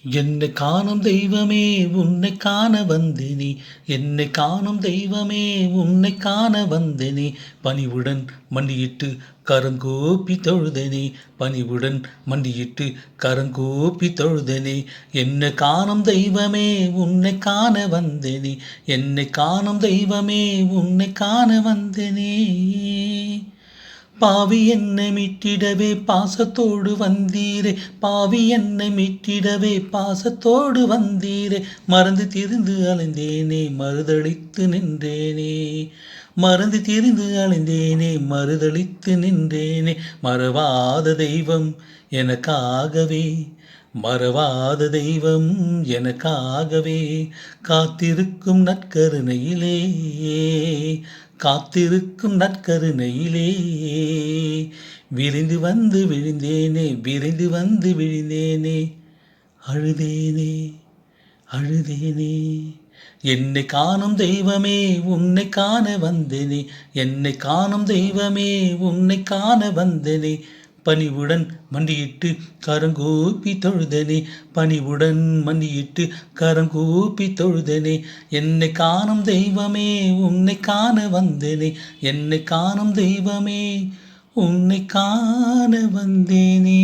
என்னை காணும் தெய்வமே உன்னை காண வந்தேனே, என்னை காணும் தெய்வமே உன்னை காண வந்தேனே, பணிவுடன் மண்டியிட்டு கரங்கூப்பி தொழுதனே, பணிவுடன் மண்டியிட்டு கரங்கூப்பி தொழுதனே. என்னை காணும் தெய்வமே உன்னை காண வந்தேனே, என்னை காணும் தெய்வமே உன்னை காண வந்தேனே. பாவி என்னை மீட்டிடவே பாசத்தோடு வந்தீரே, பாவி என்னை மீட்டிடவே பாசத்தோடு வந்தீரே, மறந்து திரிந்து அலைந்தேனே மறுதளித்து நின்றேனே, மறந்து திரிந்து அலைந்தேனே மறுதளித்து நின்றேனே. மறவாத தெய்வம் எனக்காகவே, மறவாத தெய்வம் எனக்காகவே, காத்திருக்கும் நற்கருணையிலே, காத்திருக்கும் நற்கருணையிலே, விரைந்து வந்து விழுந்தேனே, விரைந்து வந்து விழுந்தேனே, அழுதேனே அழுதேனே. என்னை காணும் தெய்வமே உன்னை காண வந்தேனே, என்னை காணும் தெய்வமே உன்னை காண வந்தேனே, பணிவுடன் மண்டியிட்டு கரங்கூப்பி தொழுதனே, பணிவுடன் மண்டியிட்டு கரங்கூப்பி தொழுதனே. என்னை காணும் தெய்வமே உன்னை காண வந்தேனே, என்னை காணும் தெய்வமே உன்னை காண வந்தேனே.